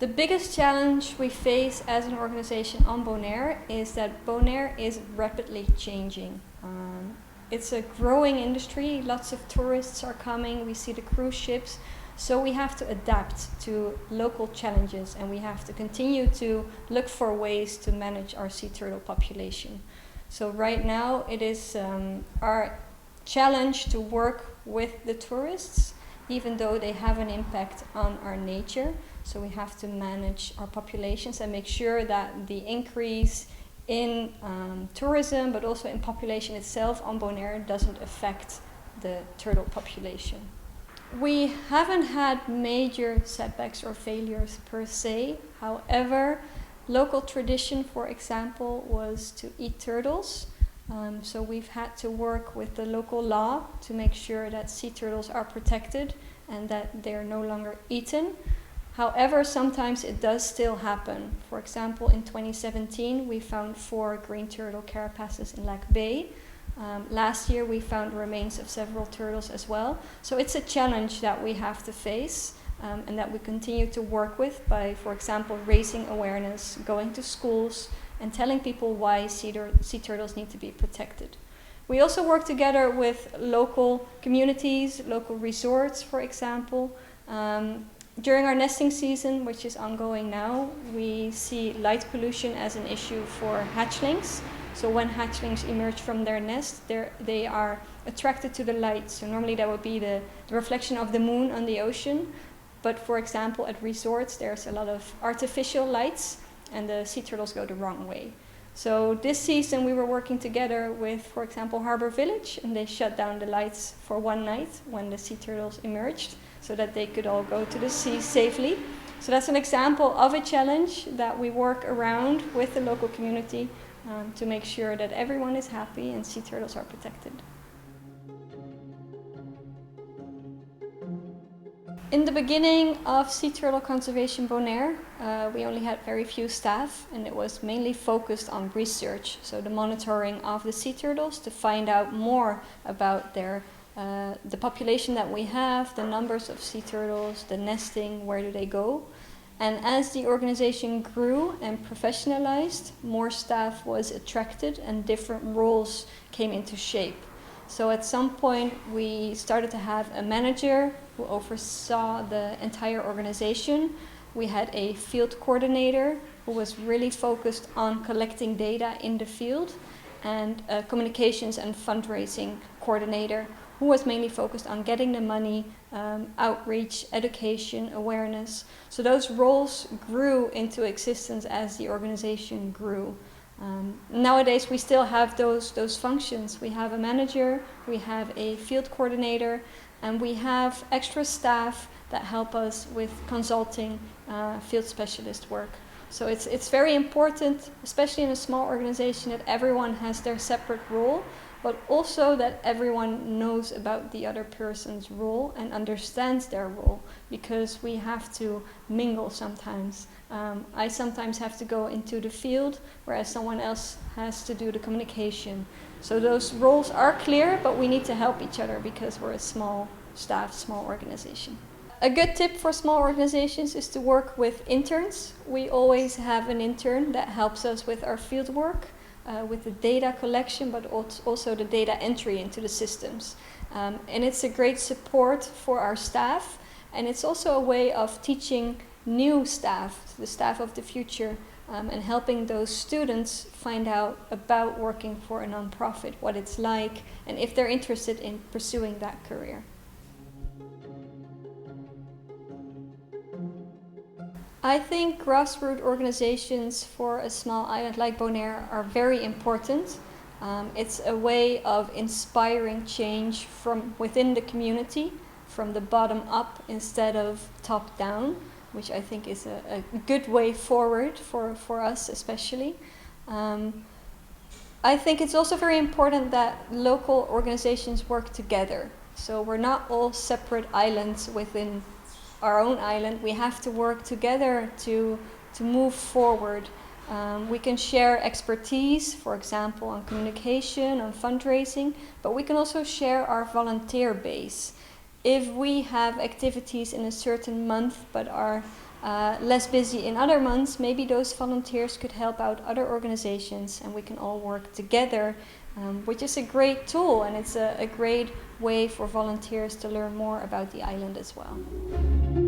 The biggest challenge we face as an organization on Bonaire is that Bonaire is rapidly changing. It's a growing industry, lots of tourists are coming, we see the cruise ships, so we have to adapt to local challenges and we have to continue to look for ways to manage our sea turtle population. So right now it is our challenge to work with the tourists, even though they have an impact on our nature. So we have to manage our populations and make sure that the increase in tourism, but also in population itself on Bonaire doesn't affect the turtle population. We haven't had major setbacks or failures per se. However, local tradition, for example, was to eat turtles. So we've had to work with the local law to make sure that sea turtles are protected and that they're no longer eaten. However, sometimes it does still happen. For example, in 2017, we found 4 green turtle carapaces in Lac Bay. Last year, we found remains of several turtles as well. So it's a challenge that we have to face and that we continue to work with by, for example, raising awareness, going to schools, and telling people why sea turtles need to be protected. We also work together with local communities, local resorts, for example. During our nesting season, which is ongoing now, we see light pollution as an issue for hatchlings. So when hatchlings emerge from their nest, they are attracted to the light. So normally that would be the reflection of the moon on the ocean. But for example, at resorts, there's a lot of artificial lights and the sea turtles go the wrong way. So this season we were working together with, for example, Harbour Village, and they shut down the lights for one night when the sea turtles emerged so that they could all go to the sea safely. So that's an example of a challenge that we work around with the local community to make sure that everyone is happy and sea turtles are protected. In the beginning of Sea Turtle Conservation Bonaire, we only had very few staff and it was mainly focused on research, so the monitoring of the sea turtles to find out more about the population that we have, the numbers of sea turtles, the nesting, where do they go. And as the organization grew and professionalized, more staff was attracted and different roles came into shape. So at some point we started to have a manager who oversaw the entire organization. We had a field coordinator who was really focused on collecting data in the field, and a communications and fundraising coordinator who was mainly focused on getting the money, outreach, education, awareness. So those roles grew into existence as the organization grew. Nowadays we still have those functions. We have a manager, we have a field coordinator, and we have extra staff that help us with consulting, field specialist work. So it's very important, especially in a small organization, that everyone has their separate role, but also that everyone knows about the other person's role and understands their role, because we have to mingle sometimes. I sometimes have to go into the field, whereas someone else has to do the communication. So those roles are clear, but we need to help each other because we're a small staff, small organization. A good tip for small organizations is to work with interns. We always have an intern that helps us with our field work, with the data collection, but also the data entry into the systems. And it's a great support for our staff, and it's also a way of teaching new staff, the staff of the future, and helping those students find out about working for a nonprofit, what it's like, and if they're interested in pursuing that career. I think grassroots organizations for a small island like Bonaire are very important. It's a way of inspiring change from within the community, from the bottom up instead of top down, which I think is a good way forward for us especially. I think it's also very important that local organizations work together. So we're not all separate islands within our own island. We have to work together to move forward. We can share expertise, for example, on communication, on fundraising, but we can also share our volunteer base. If we have activities in a certain month but our less busy in other months, maybe those volunteers could help out other organizations and we can all work together, which is a great tool, and it's a great way for volunteers to learn more about the island as well.